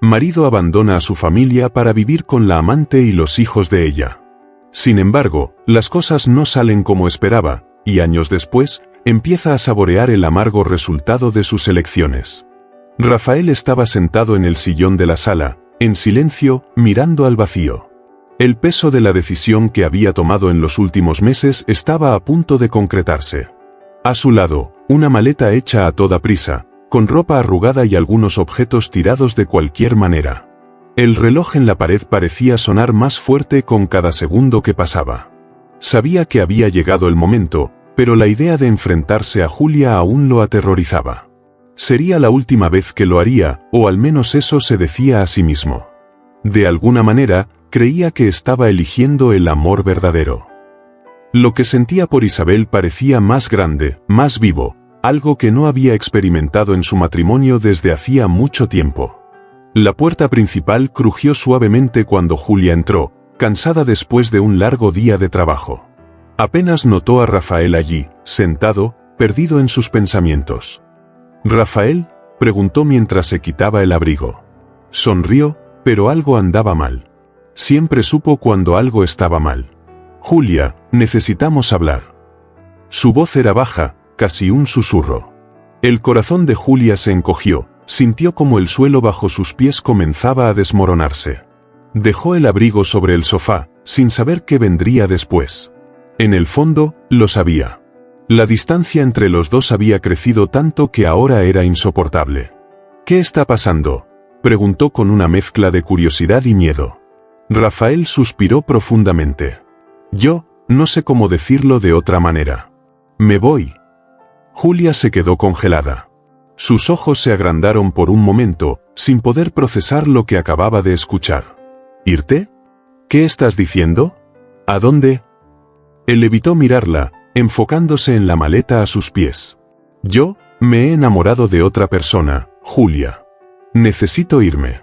marido abandona a su familia para vivir con la amante y los hijos de ella. Sin embargo, las cosas no salen como esperaba, y años después, empieza a saborear el amargo resultado de sus elecciones. Rafael estaba sentado en el sillón de la sala, en silencio, mirando al vacío. El peso de la decisión que había tomado en los últimos meses estaba a punto de concretarse. A su lado, una maleta hecha a toda prisa, con ropa arrugada y algunos objetos tirados de cualquier manera. El reloj en la pared parecía sonar más fuerte con cada segundo que pasaba. Sabía que había llegado el momento, pero la idea de enfrentarse a Julia aún lo aterrorizaba. Sería la última vez que lo haría, o al menos eso se decía a sí mismo. De alguna manera, creía que estaba eligiendo el amor verdadero. Lo que sentía por Isabel parecía más grande, más vivo, algo que no había experimentado en su matrimonio desde hacía mucho tiempo. La puerta principal crujió suavemente cuando Julia entró, cansada después de un largo día de trabajo. Apenas notó a Rafael allí, sentado, perdido en sus pensamientos. «¿Rafael?», preguntó mientras se quitaba el abrigo. Sonrió, pero algo andaba mal. Siempre supo cuando algo estaba mal. «Julia, necesitamos hablar». Su voz era baja, casi un susurro. El corazón de Julia se encogió, sintió como el suelo bajo sus pies comenzaba a desmoronarse. Dejó el abrigo sobre el sofá, sin saber qué vendría después. En el fondo, lo sabía. La distancia entre los dos había crecido tanto que ahora era insoportable. «¿Qué está pasando?», preguntó con una mezcla de curiosidad y miedo. Rafael suspiró profundamente. «Yo, no sé cómo decirlo de otra manera. Me voy». Julia se quedó congelada. Sus ojos se agrandaron por un momento, sin poder procesar lo que acababa de escuchar. «¿Irte? ¿Qué estás diciendo? ¿A dónde?». Él evitó mirarla, enfocándose en la maleta a sus pies. «Yo, me he enamorado de otra persona, Julia. Necesito irme».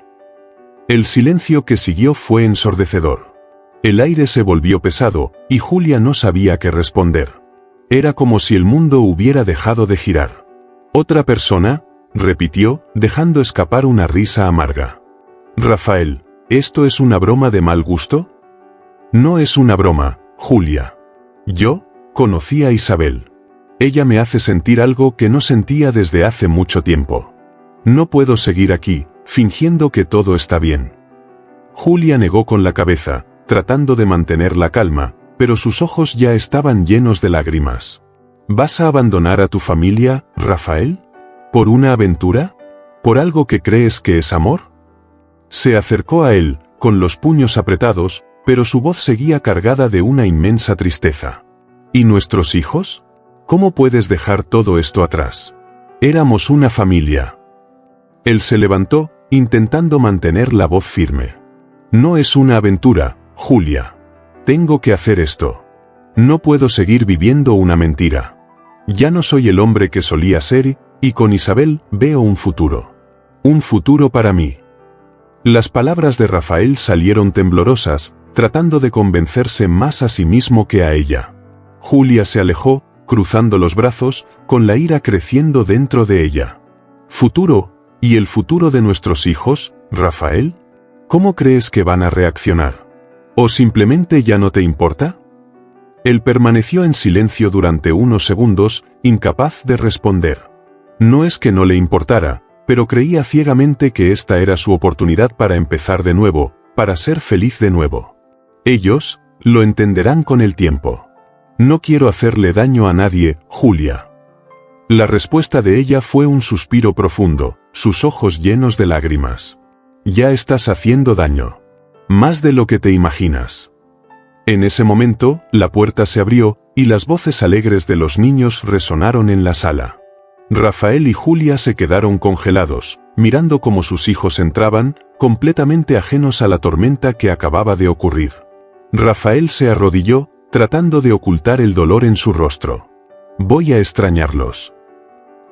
El silencio que siguió fue ensordecedor. El aire se volvió pesado, y Julia no sabía qué responder. Era como si el mundo hubiera dejado de girar. «¿Otra persona?», repitió, dejando escapar una risa amarga. «Rafael, ¿esto es una broma de mal gusto?». «No es una broma, Julia. Yo conocí a Isabel. Ella me hace sentir algo que no sentía desde hace mucho tiempo. No puedo seguir aquí, fingiendo que todo está bien». Julia negó con la cabeza, tratando de mantener la calma, pero sus ojos ya estaban llenos de lágrimas. «¿Vas a abandonar a tu familia, Rafael? ¿Por una aventura? ¿Por algo que crees que es amor?». Se acercó a él, con los puños apretados, pero su voz seguía cargada de una inmensa tristeza. «¿Y nuestros hijos? ¿Cómo puedes dejar todo esto atrás? Éramos una familia». Él se levantó, intentando mantener la voz firme. «No es una aventura, Julia. Tengo que hacer esto. No puedo seguir viviendo una mentira. Ya no soy el hombre que solía ser, y con Isabel veo un futuro. Un futuro para mí». Las palabras de Rafael salieron temblorosas, tratando de convencerse más a sí mismo que a ella. Julia se alejó, cruzando los brazos, con la ira creciendo dentro de ella. «¿Futuro? ¿Y el futuro de nuestros hijos, Rafael? ¿Cómo crees que van a reaccionar? ¿O simplemente ya no te importa?». Él permaneció en silencio durante unos segundos, incapaz de responder. No es que no le importara, pero creía ciegamente que esta era su oportunidad para empezar de nuevo, para ser feliz de nuevo. «Ellos lo entenderán con el tiempo. No quiero hacerle daño a nadie, Julia». La respuesta de ella fue un suspiro profundo, sus ojos llenos de lágrimas. «Ya estás haciendo daño. Más de lo que te imaginas». En ese momento, la puerta se abrió, y las voces alegres de los niños resonaron en la sala. Rafael y Julia se quedaron congelados, mirando cómo sus hijos entraban, completamente ajenos a la tormenta que acababa de ocurrir. Rafael se arrodilló, tratando de ocultar el dolor en su rostro. «Voy a extrañarlos».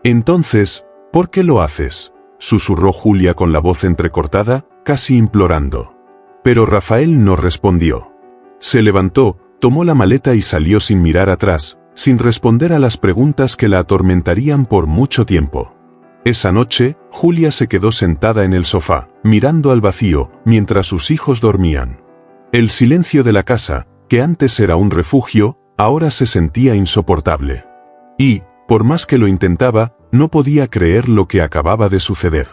«Entonces, ¿por qué lo haces?», susurró Julia con la voz entrecortada, casi implorando. Pero Rafael no respondió. Se levantó, tomó la maleta y salió sin mirar atrás, sin responder a las preguntas que la atormentarían por mucho tiempo. Esa noche, Julia se quedó sentada en el sofá, mirando al vacío, mientras sus hijos dormían. El silencio de la casa, que antes era un refugio, ahora se sentía insoportable. Y, por más que lo intentaba, no podía creer lo que acababa de suceder.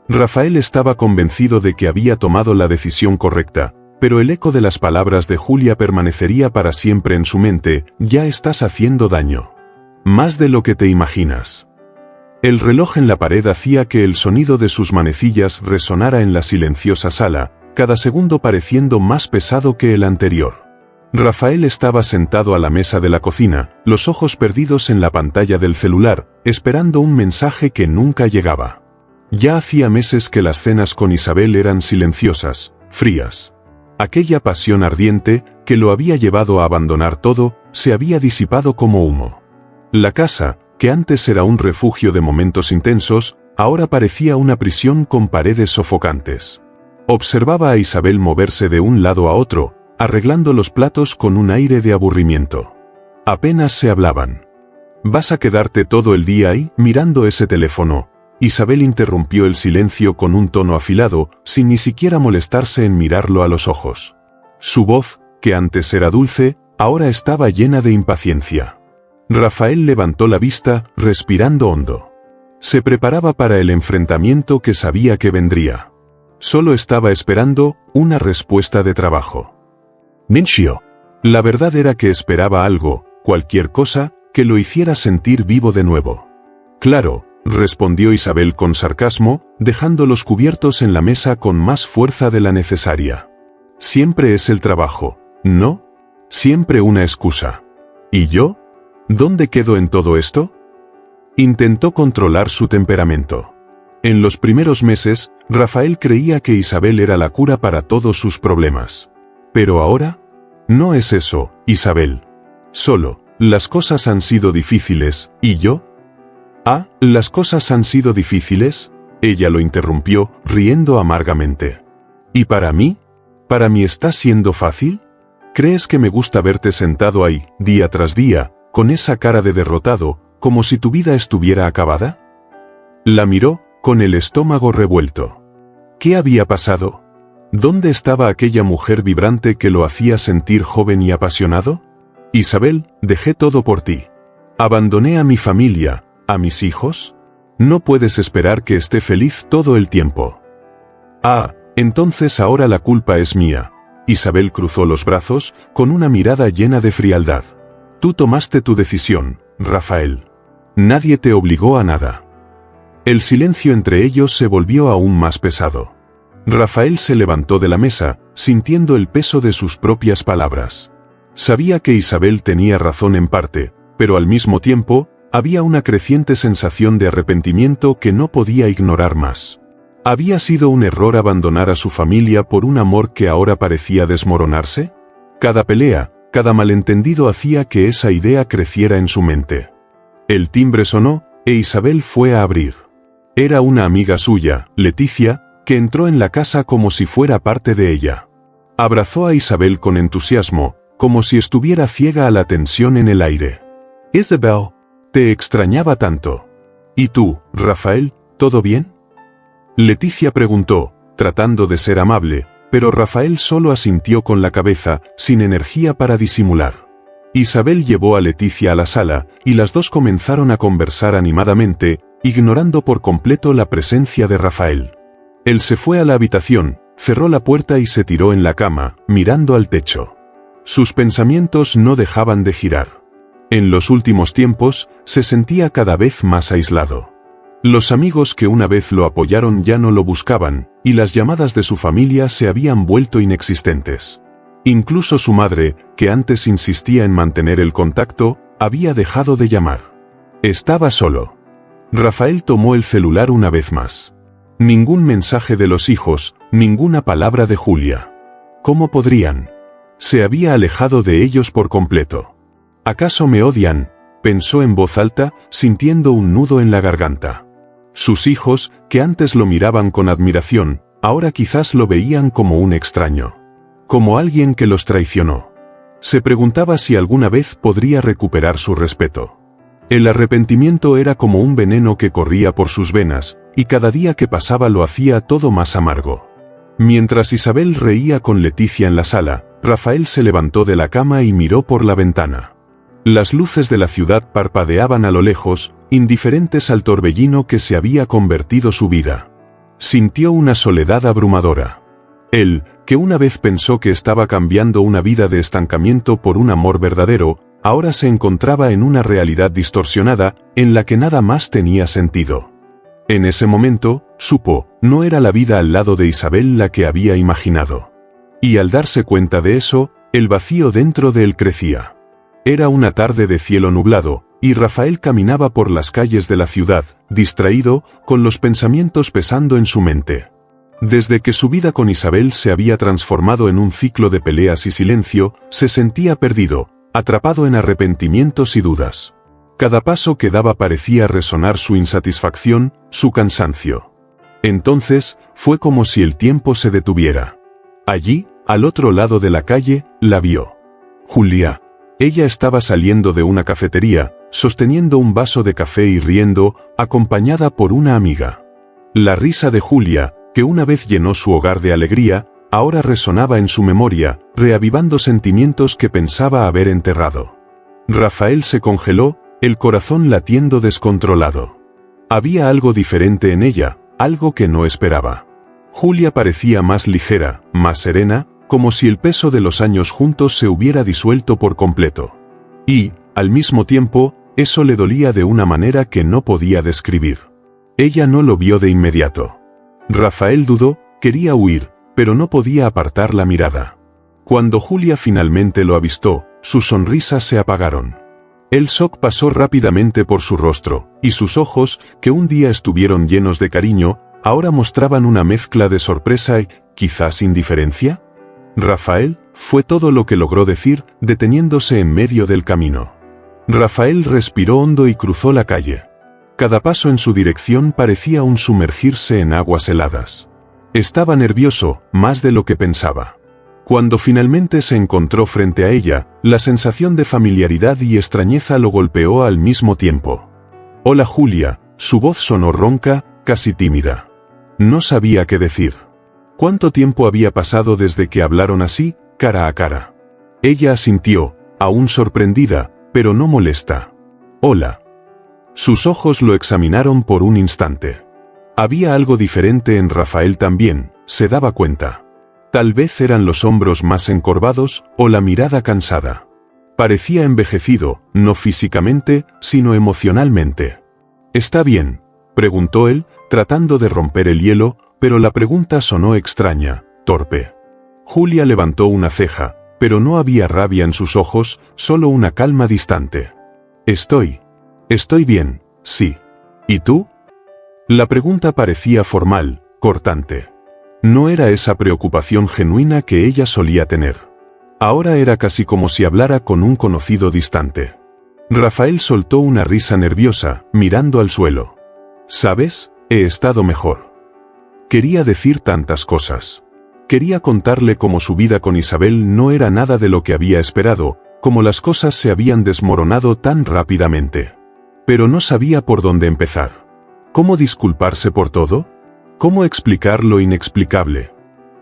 Rafael estaba convencido de que había tomado la decisión correcta, pero el eco de las palabras de Julia permanecería para siempre en su mente: ya estás haciendo daño. Más de lo que te imaginas. El reloj en la pared hacía que el sonido de sus manecillas resonara en la silenciosa sala, cada segundo pareciendo más pesado que el anterior. Rafael estaba sentado a la mesa de la cocina, los ojos perdidos en la pantalla del celular, esperando un mensaje que nunca llegaba. Ya hacía meses que las cenas con Isabel eran silenciosas, frías. Aquella pasión ardiente, que lo había llevado a abandonar todo, se había disipado como humo. La casa, que antes era un refugio de momentos intensos, ahora parecía una prisión con paredes sofocantes. Observaba a Isabel moverse de un lado a otro, arreglando los platos con un aire de aburrimiento. Apenas se hablaban. ¿Vas a quedarte todo el día ahí, mirando ese teléfono? Isabel interrumpió el silencio con un tono afilado, sin ni siquiera molestarse en mirarlo a los ojos. Su voz, que antes era dulce, ahora estaba llena de impaciencia. Rafael levantó la vista, respirando hondo. Se preparaba para el enfrentamiento que sabía que vendría. Solo estaba esperando una respuesta de trabajo. Minchio. La verdad era que esperaba algo, cualquier cosa, que lo hiciera sentir vivo de nuevo. Claro, respondió Isabel con sarcasmo, dejando los cubiertos en la mesa con más fuerza de la necesaria. Siempre es el trabajo, ¿no? Siempre una excusa. ¿Y yo? ¿Dónde quedo en todo esto? Intentó controlar su temperamento. En los primeros meses, Rafael creía que Isabel era la cura para todos sus problemas. Pero ahora, no es eso, Isabel. Solo, las cosas han sido difíciles, ¿y yo? Ah, ¿las cosas han sido difíciles? Ella lo interrumpió, riendo amargamente. ¿Y para mí? ¿Para mí está siendo fácil? ¿Crees que me gusta verte sentado ahí, día tras día, con esa cara de derrotado, como si tu vida estuviera acabada? La miró, con el estómago revuelto. ¿Qué había pasado? ¿Dónde estaba aquella mujer vibrante que lo hacía sentir joven y apasionado? Isabel, dejé todo por ti. Abandoné a mi familia, a mis hijos. No puedes esperar que esté feliz todo el tiempo. Ah, entonces ahora la culpa es mía. Isabel cruzó los brazos, con una mirada llena de frialdad. Tú tomaste tu decisión, Rafael. Nadie te obligó a nada. El silencio entre ellos se volvió aún más pesado. Rafael se levantó de la mesa, sintiendo el peso de sus propias palabras. Sabía que Isabel tenía razón en parte, pero al mismo tiempo, había una creciente sensación de arrepentimiento que no podía ignorar más. ¿Había sido un error abandonar a su familia por un amor que ahora parecía desmoronarse? Cada pelea, cada malentendido hacía que esa idea creciera en su mente. El timbre sonó, e Isabel fue a abrir. Era una amiga suya, Leticia, que entró en la casa como si fuera parte de ella. Abrazó a Isabel con entusiasmo, como si estuviera ciega a la tensión en el aire. Isabel, te extrañaba tanto. ¿Y tú, Rafael, todo bien? Leticia preguntó, tratando de ser amable, pero Rafael solo asintió con la cabeza, sin energía para disimular. Isabel llevó a Leticia a la sala, y las dos comenzaron a conversar animadamente, ignorando por completo la presencia de Rafael. Él se fue a la habitación, cerró la puerta y se tiró en la cama, mirando al techo. Sus pensamientos no dejaban de girar. En los últimos tiempos, se sentía cada vez más aislado. Los amigos que una vez lo apoyaron ya no lo buscaban, y las llamadas de su familia se habían vuelto inexistentes. Incluso su madre, que antes insistía en mantener el contacto, había dejado de llamar. Estaba solo. Rafael tomó el celular una vez más. Ningún mensaje de los hijos, ninguna palabra de Julia. ¿Cómo podrían? Se había alejado de ellos por completo. ¿Acaso me odian?, pensó en voz alta, sintiendo un nudo en la garganta. Sus hijos, que antes lo miraban con admiración, ahora quizás lo veían como un extraño. Como alguien que los traicionó. Se preguntaba si alguna vez podría recuperar su respeto. El arrepentimiento era como un veneno que corría por sus venas, y cada día que pasaba lo hacía todo más amargo. Mientras Isabel reía con Leticia en la sala, Rafael se levantó de la cama y miró por la ventana. Las luces de la ciudad parpadeaban a lo lejos, indiferentes al torbellino que se había convertido su vida. Sintió una soledad abrumadora. Él, que una vez pensó que estaba cambiando una vida de estancamiento por un amor verdadero, ahora se encontraba en una realidad distorsionada, en la que nada más tenía sentido. En ese momento, supo, no era la vida al lado de Isabel la que había imaginado. Y al darse cuenta de eso, el vacío dentro de él crecía. Era una tarde de cielo nublado, y Rafael caminaba por las calles de la ciudad, distraído, con los pensamientos pesando en su mente. Desde que su vida con Isabel se había transformado en un ciclo de peleas y silencio, se sentía perdido, atrapado en arrepentimientos y dudas. Cada paso que daba parecía resonar su insatisfacción, su cansancio. Entonces, fue como si el tiempo se detuviera. Allí, al otro lado de la calle, la vio. Julia. Ella estaba saliendo de una cafetería, sosteniendo un vaso de café y riendo, acompañada por una amiga. La risa de Julia, que una vez llenó su hogar de alegría, ahora resonaba en su memoria, reavivando sentimientos que pensaba haber enterrado. Rafael se congeló, el corazón latiendo descontrolado. Había algo diferente en ella, algo que no esperaba. Julia parecía más ligera, más serena, como si el peso de los años juntos se hubiera disuelto por completo. Y, al mismo tiempo, eso le dolía de una manera que no podía describir. Ella no lo vio de inmediato. Rafael dudó, quería huir, pero no podía apartar la mirada. Cuando Julia finalmente lo avistó, sus sonrisas se apagaron. El shock pasó rápidamente por su rostro, y sus ojos, que un día estuvieron llenos de cariño, ahora mostraban una mezcla de sorpresa y, quizás, indiferencia. Rafael, fue todo lo que logró decir, deteniéndose en medio del camino. Rafael respiró hondo y cruzó la calle. Cada paso en su dirección parecía un sumergirse en aguas heladas. Estaba nervioso, más de lo que pensaba. Cuando finalmente se encontró frente a ella, la sensación de familiaridad y extrañeza lo golpeó al mismo tiempo. «Hola Julia», su voz sonó ronca, casi tímida. No sabía qué decir. ¿Cuánto tiempo había pasado desde que hablaron así, cara a cara? Ella asintió, aún sorprendida, pero no molesta. «Hola». Sus ojos lo examinaron por un instante. Había algo diferente en Rafael también, se daba cuenta. Tal vez eran los hombros más encorvados, o la mirada cansada. Parecía envejecido, no físicamente, sino emocionalmente. «¿Está bien?», preguntó él, tratando de romper el hielo, pero la pregunta sonó extraña, torpe. Julia levantó una ceja, pero no había rabia en sus ojos, solo una calma distante. Estoy bien, sí. ¿Y tú?» La pregunta parecía formal, cortante. No era esa preocupación genuina que ella solía tener. Ahora era casi como si hablara con un conocido distante. Rafael soltó una risa nerviosa, mirando al suelo. «¿Sabes? He estado mejor». Quería decir tantas cosas. Quería contarle cómo su vida con Isabel no era nada de lo que había esperado, cómo las cosas se habían desmoronado tan rápidamente. Pero no sabía por dónde empezar. ¿Cómo disculparse por todo? ¿Cómo explicar lo inexplicable?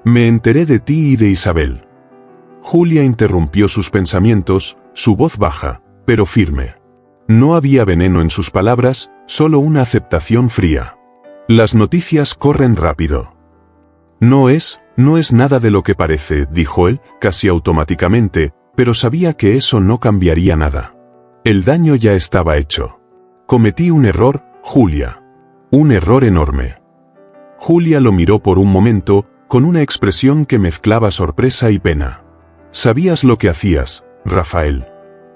«Me enteré de ti y de Isabel». Julia interrumpió sus pensamientos, su voz baja, pero firme. No había veneno en sus palabras, solo una aceptación fría. «Las noticias corren rápido». No es nada de lo que parece», dijo él, casi automáticamente, pero sabía que eso no cambiaría nada. El daño ya estaba hecho. «Cometí un error, Julia. Un error enorme». Julia lo miró por un momento, con una expresión que mezclaba sorpresa y pena. «Sabías lo que hacías, Rafael.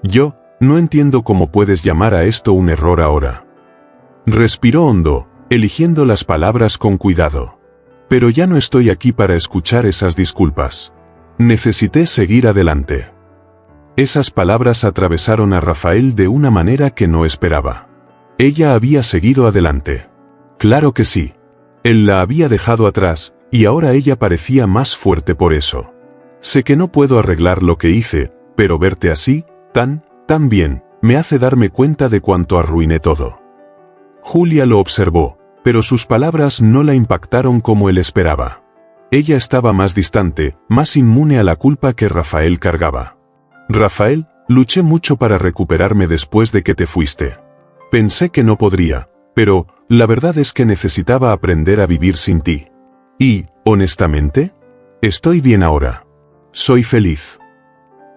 Yo, no entiendo cómo puedes llamar a esto un error ahora». Respiró hondo, eligiendo las palabras con cuidado. «Pero ya no estoy aquí para escuchar esas disculpas. Necesité seguir adelante». Esas palabras atravesaron a Rafael de una manera que no esperaba. Ella había seguido adelante. Claro que sí. Él la había dejado atrás, y ahora ella parecía más fuerte por eso. «Sé que no puedo arreglar lo que hice, pero verte así, tan bien, me hace darme cuenta de cuánto arruiné todo. Julia lo observó, pero sus palabras no la impactaron como él esperaba. Ella estaba más distante, más inmune a la culpa que Rafael cargaba. Rafael, luché mucho para recuperarme después de que te fuiste. Pensé que no podría, pero la verdad es que necesitaba aprender a vivir sin ti. Y, honestamente, estoy bien ahora. Soy feliz.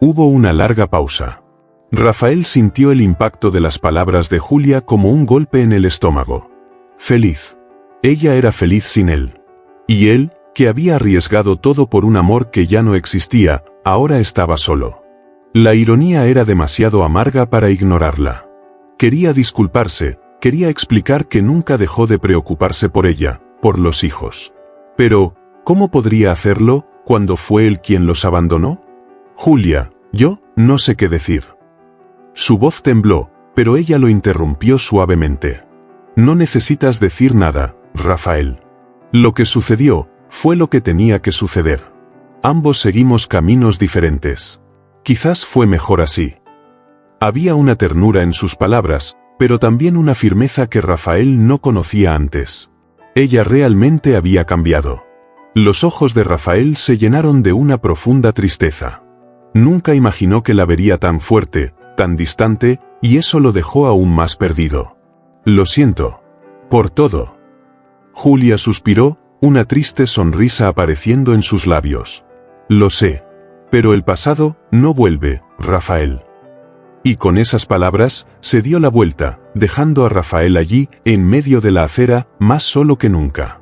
Hubo una larga pausa. Rafael sintió el impacto de las palabras de Julia como un golpe en el estómago. Feliz. Ella era feliz sin él. Y él, que había arriesgado todo por un amor que ya no existía, ahora estaba solo. La ironía era demasiado amarga para ignorarla. Quería disculparse, quería explicar que nunca dejó de preocuparse por ella, por los hijos. Pero, ¿cómo podría hacerlo cuando fue él quien los abandonó? Julia, yo no sé qué decir. Su voz tembló, pero ella lo interrumpió suavemente. No necesitas decir nada, Rafael. Lo que sucedió fue lo que tenía que suceder. Ambos seguimos caminos diferentes. Quizás fue mejor así. Había una ternura en sus palabras, pero también una firmeza que Rafael no conocía antes. Ella realmente había cambiado. Los ojos de Rafael se llenaron de una profunda tristeza. Nunca imaginó que la vería tan fuerte, tan distante, y eso lo dejó aún más perdido. Lo siento. Por todo. Julia suspiró, una triste sonrisa apareciendo en sus labios. Lo sé. Pero el pasado no vuelve, Rafael. Y con esas palabras, se dio la vuelta, dejando a Rafael allí, en medio de la acera, más solo que nunca.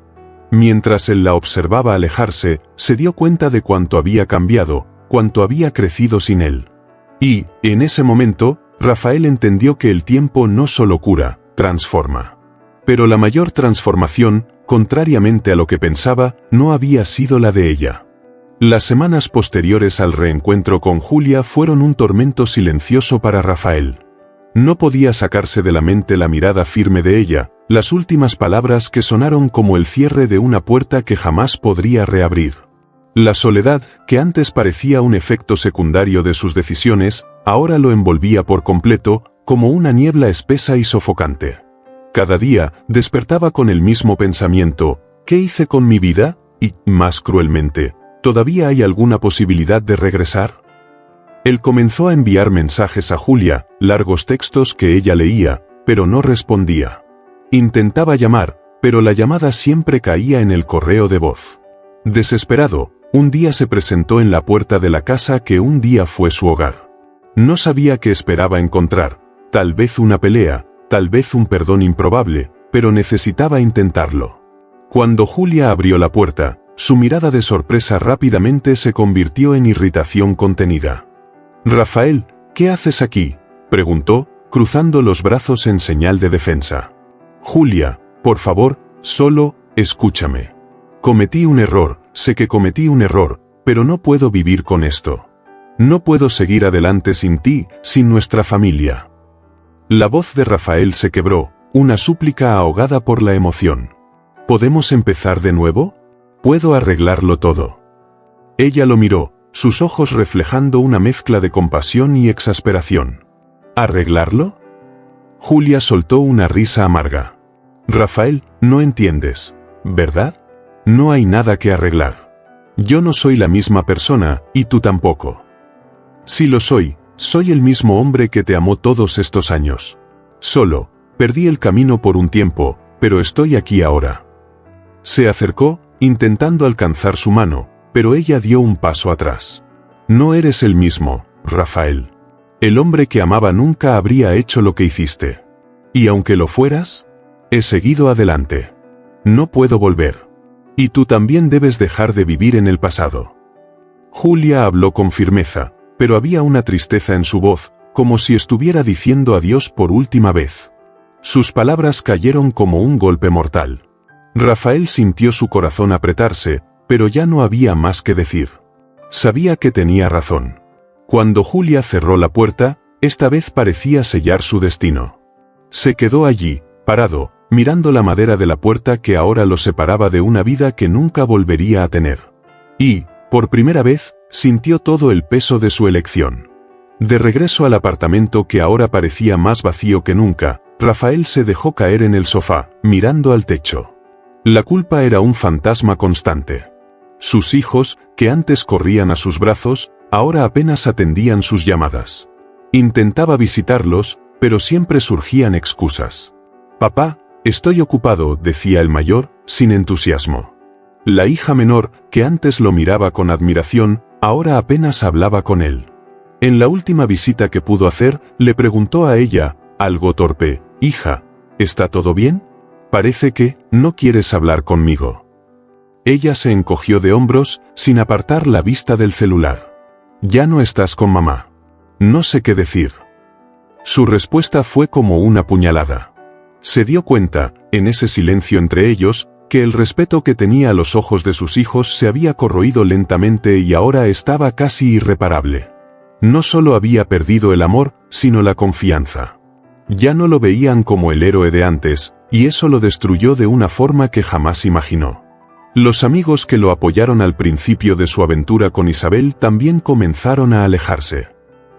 Mientras él la observaba alejarse, se dio cuenta de cuánto había cambiado, cuánto había crecido sin él. Y, en ese momento, Rafael entendió que el tiempo no solo cura, transforma. Pero la mayor transformación, contrariamente a lo que pensaba, no había sido la de ella. Las semanas posteriores al reencuentro con Julia fueron un tormento silencioso para Rafael. No podía sacarse de la mente la mirada firme de ella, las últimas palabras que sonaron como el cierre de una puerta que jamás podría reabrir. La soledad, que antes parecía un efecto secundario de sus decisiones, ahora lo envolvía por completo, como una niebla espesa y sofocante. Cada día, despertaba con el mismo pensamiento, ¿qué hice con mi vida? Y, más cruelmente, ¿todavía hay alguna posibilidad de regresar? Él comenzó a enviar mensajes a Julia, largos textos que ella leía, pero no respondía. Intentaba llamar, pero la llamada siempre caía en el correo de voz. Desesperado, un día se presentó en la puerta de la casa que un día fue su hogar. No sabía qué esperaba encontrar, tal vez una pelea, tal vez un perdón improbable, pero necesitaba intentarlo. Cuando Julia abrió la puerta, su mirada de sorpresa rápidamente se convirtió en irritación contenida. «Rafael, ¿qué haces aquí?», preguntó, cruzando los brazos en señal de defensa. «Julia, por favor, solo, escúchame. Cometí un error, sé que cometí un error, pero no puedo vivir con esto. No puedo seguir adelante sin ti, sin nuestra familia». La voz de Rafael se quebró, una súplica ahogada por la emoción. ¿Podemos empezar de nuevo? Puedo arreglarlo todo. Ella lo miró, sus ojos reflejando una mezcla de compasión y exasperación. ¿Arreglarlo? Julia soltó una risa amarga. Rafael, no entiendes, ¿verdad? No hay nada que arreglar. Yo no soy la misma persona, y tú tampoco. Sí lo soy el mismo hombre que te amó todos estos años. Solo, perdí el camino por un tiempo, pero estoy aquí ahora. Se acercó, intentando alcanzar su mano, pero ella dio un paso atrás. No eres el mismo, Rafael. El hombre que amaba nunca habría hecho lo que hiciste. Y aunque lo fueras, he seguido adelante. No puedo volver. Y tú también debes dejar de vivir en el pasado. Julia habló con firmeza, pero había una tristeza en su voz, como si estuviera diciendo adiós por última vez. Sus palabras cayeron como un golpe mortal. Rafael sintió su corazón apretarse, pero ya no había más que decir. Sabía que tenía razón. Cuando Julia cerró la puerta, esta vez parecía sellar su destino. Se quedó allí, parado, mirando la madera de la puerta que ahora lo separaba de una vida que nunca volvería a tener. Y, por primera vez, sintió todo el peso de su elección. De regreso al apartamento que ahora parecía más vacío que nunca, Rafael se dejó caer en el sofá, mirando al techo. La culpa era un fantasma constante. Sus hijos, que antes corrían a sus brazos, ahora apenas atendían sus llamadas. Intentaba visitarlos, pero siempre surgían excusas. «Papá, estoy ocupado», decía el mayor, sin entusiasmo. La hija menor, que antes lo miraba con admiración, ahora apenas hablaba con él. En la última visita que pudo hacer, le preguntó a ella, algo torpe: «Hija, ¿está todo bien? Parece que no quieres hablar conmigo». Ella se encogió de hombros, sin apartar la vista del celular. «¿Ya no estás con mamá? No sé qué decir». Su respuesta fue como una puñalada. Se dio cuenta, en ese silencio entre ellos, que el respeto que tenía a los ojos de sus hijos se había corroído lentamente y ahora estaba casi irreparable. No solo había perdido el amor, sino la confianza. Ya no lo veían como el héroe de antes, y eso lo destruyó de una forma que jamás imaginó. Los amigos que lo apoyaron al principio de su aventura con Isabel también comenzaron a alejarse.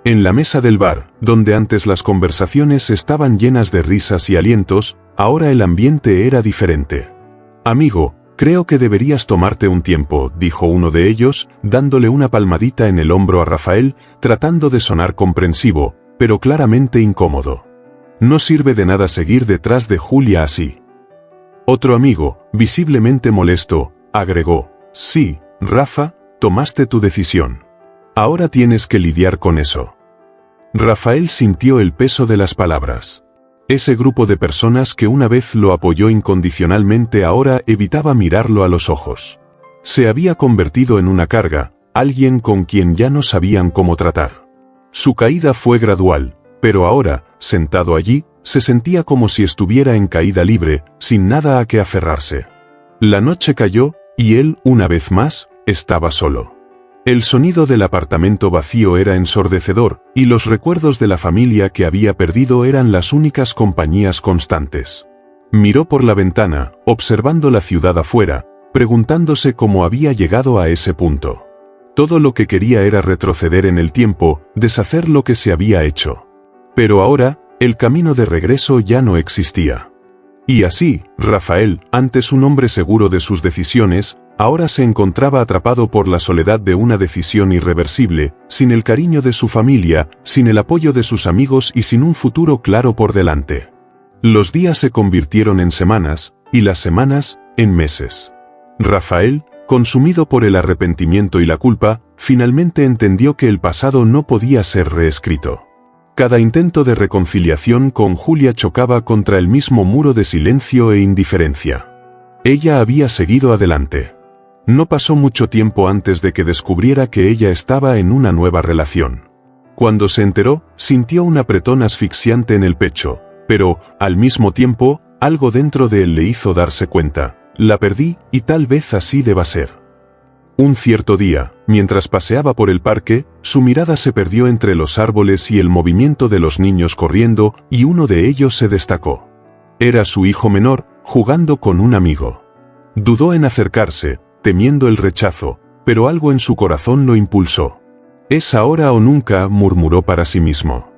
En la mesa del bar, donde antes las conversaciones estaban llenas de risas y alientos, ahora el ambiente era diferente. «Amigo, creo que deberías tomarte un tiempo», dijo uno de ellos, dándole una palmadita en el hombro a Rafael, tratando de sonar comprensivo, pero claramente incómodo. «No sirve de nada seguir detrás de Julia así». Otro amigo, visiblemente molesto, agregó: «Sí, Rafa, tomaste tu decisión. Ahora tienes que lidiar con eso». Rafael sintió el peso de las palabras. Ese grupo de personas que una vez lo apoyó incondicionalmente ahora evitaba mirarlo a los ojos. Se había convertido en una carga, alguien con quien ya no sabían cómo tratar. Su caída fue gradual, pero ahora, sentado allí, se sentía como si estuviera en caída libre, sin nada a que aferrarse. La noche cayó, y él, una vez más, estaba solo. El sonido del apartamento vacío era ensordecedor, y los recuerdos de la familia que había perdido eran las únicas compañías constantes. Miró por la ventana, observando la ciudad afuera, preguntándose cómo había llegado a ese punto. Todo lo que quería era retroceder en el tiempo, deshacer lo que se había hecho. Pero ahora, el camino de regreso ya no existía. Y así, Rafael, antes un hombre seguro de sus decisiones, ahora se encontraba atrapado por la soledad de una decisión irreversible, sin el cariño de su familia, sin el apoyo de sus amigos y sin un futuro claro por delante. Los días se convirtieron en semanas, y las semanas, en meses. Rafael, consumido por el arrepentimiento y la culpa, finalmente entendió que el pasado no podía ser reescrito. Cada intento de reconciliación con Julia chocaba contra el mismo muro de silencio e indiferencia. Ella había seguido adelante. No pasó mucho tiempo antes de que descubriera que ella estaba en una nueva relación. Cuando se enteró, sintió un apretón asfixiante en el pecho, pero, al mismo tiempo, algo dentro de él le hizo darse cuenta: la perdí, y tal vez así deba ser. Un cierto día, mientras paseaba por el parque, su mirada se perdió entre los árboles y el movimiento de los niños corriendo, y uno de ellos se destacó. Era su hijo menor, jugando con un amigo. Dudó en acercarse, temiendo el rechazo, pero algo en su corazón lo impulsó. «Es ahora o nunca», murmuró para sí mismo.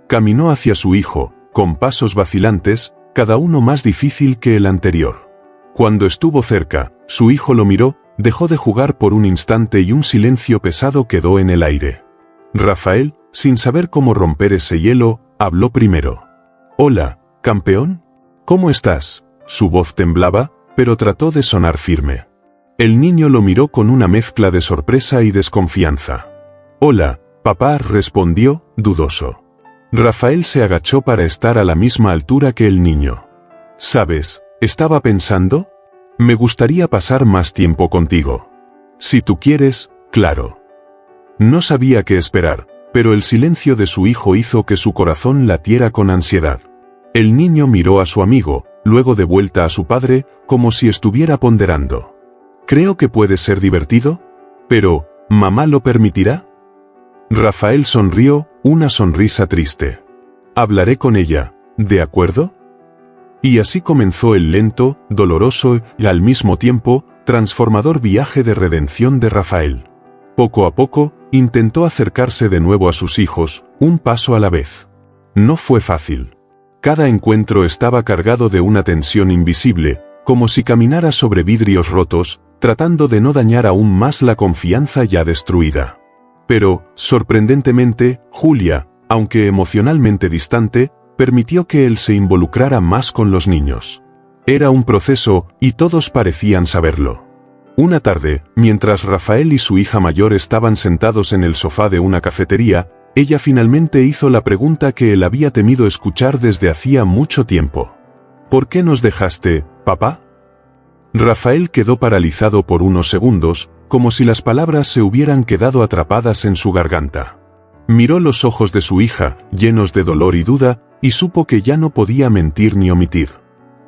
Caminó hacia su hijo, con pasos vacilantes, cada uno más difícil que el anterior. Cuando estuvo cerca, su hijo lo miró, dejó de jugar por un instante y un silencio pesado quedó en el aire. Rafael, sin saber cómo romper ese hielo, habló primero. «Hola, campeón. ¿Cómo estás?». Su voz temblaba, pero trató de sonar firme. El niño lo miró con una mezcla de sorpresa y desconfianza. «Hola, papá», respondió, dudoso. Rafael se agachó para estar a la misma altura que el niño. «¿Sabes? Estaba pensando. Me gustaría pasar más tiempo contigo. Si tú quieres, claro». No sabía qué esperar, pero el silencio de su hijo hizo que su corazón latiera con ansiedad. El niño miró a su amigo, luego de vuelta a su padre, como si estuviera ponderando. «Creo que puede ser divertido. Pero, ¿mamá lo permitirá?». Rafael sonrió, una sonrisa triste. «Hablaré con ella, ¿de acuerdo?». Y así comenzó el lento, doloroso y, al mismo tiempo, transformador viaje de redención de Rafael. Poco a poco, intentó acercarse de nuevo a sus hijos, un paso a la vez. No fue fácil. Cada encuentro estaba cargado de una tensión invisible, como si caminara sobre vidrios rotos, tratando de no dañar aún más la confianza ya destruida. Pero, sorprendentemente, Julia, aunque emocionalmente distante, permitió que él se involucrara más con los niños. Era un proceso, y todos parecían saberlo. Una tarde, mientras Rafael y su hija mayor estaban sentados en el sofá de una cafetería, ella finalmente hizo la pregunta que él había temido escuchar desde hacía mucho tiempo. ¿Por qué nos dejaste, papá? Rafael quedó paralizado por unos segundos, como si las palabras se hubieran quedado atrapadas en su garganta. Miró los ojos de su hija, llenos de dolor y duda, y supo que ya no podía mentir ni omitir.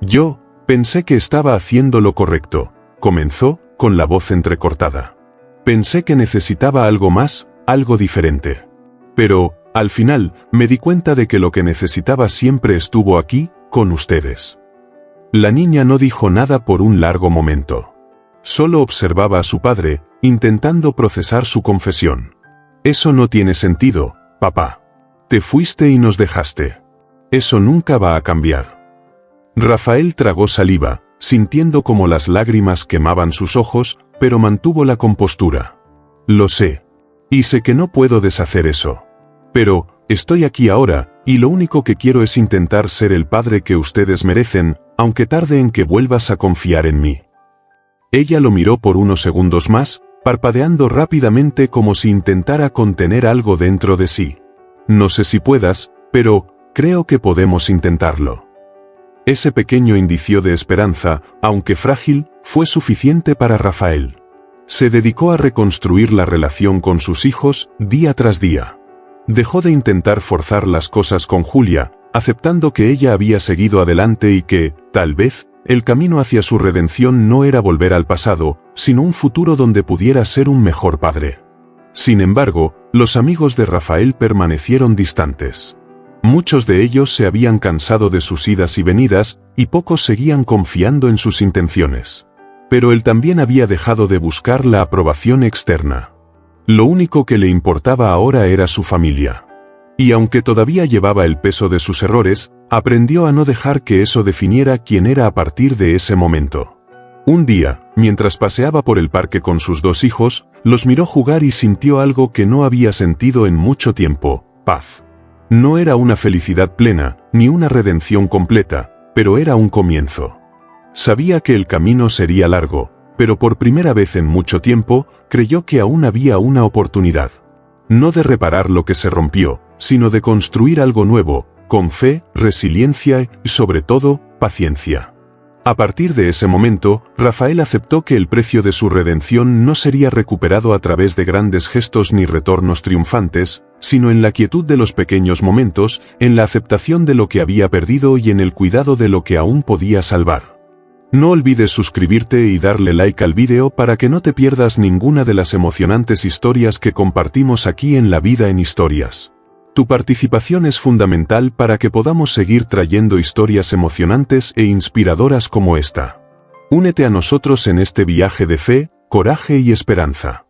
Yo pensé que estaba haciendo lo correcto, comenzó, con la voz entrecortada. Pensé que necesitaba algo más, algo diferente. Pero, al final, me di cuenta de que lo que necesitaba siempre estuvo aquí, con ustedes. La niña no dijo nada por un largo momento. Solo observaba a su padre, intentando procesar su confesión. Eso no tiene sentido, papá. Te fuiste y nos dejaste. Eso nunca va a cambiar. Rafael tragó saliva, sintiendo como las lágrimas quemaban sus ojos, pero mantuvo la compostura. Lo sé. Y sé que no puedo deshacer eso. Pero, estoy aquí ahora, y lo único que quiero es intentar ser el padre que ustedes merecen, aunque tarde en que vuelvas a confiar en mí. Ella lo miró por unos segundos más, parpadeando rápidamente como si intentara contener algo dentro de sí. No sé si puedas, pero creo que podemos intentarlo. Ese pequeño indicio de esperanza, aunque frágil, fue suficiente para Rafael. Se dedicó a reconstruir la relación con sus hijos, día tras día. Dejó de intentar forzar las cosas con Julia, aceptando que ella había seguido adelante y que, tal vez, el camino hacia su redención no era volver al pasado, sino un futuro donde pudiera ser un mejor padre. Sin embargo, los amigos de Rafael permanecieron distantes. Muchos de ellos se habían cansado de sus idas y venidas, y pocos seguían confiando en sus intenciones. Pero él también había dejado de buscar la aprobación externa. Lo único que le importaba ahora era su familia. Y aunque todavía llevaba el peso de sus errores, aprendió a no dejar que eso definiera quién era a partir de ese momento. Un día, mientras paseaba por el parque con sus dos hijos, los miró jugar y sintió algo que no había sentido en mucho tiempo: paz. No era una felicidad plena, ni una redención completa, pero era un comienzo. Sabía que el camino sería largo, pero por primera vez en mucho tiempo, creyó que aún había una oportunidad. No de reparar lo que se rompió, sino de construir algo nuevo, con fe, resiliencia y, sobre todo, paciencia. A partir de ese momento, Rafael aceptó que el precio de su redención no sería recuperado a través de grandes gestos ni retornos triunfantes, sino en la quietud de los pequeños momentos, en la aceptación de lo que había perdido y en el cuidado de lo que aún podía salvar. No olvides suscribirte y darle like al vídeo para que no te pierdas ninguna de las emocionantes historias que compartimos aquí en La Vida en Historias. Tu participación es fundamental para que podamos seguir trayendo historias emocionantes e inspiradoras como esta. Únete a nosotros en este viaje de fe, coraje y esperanza.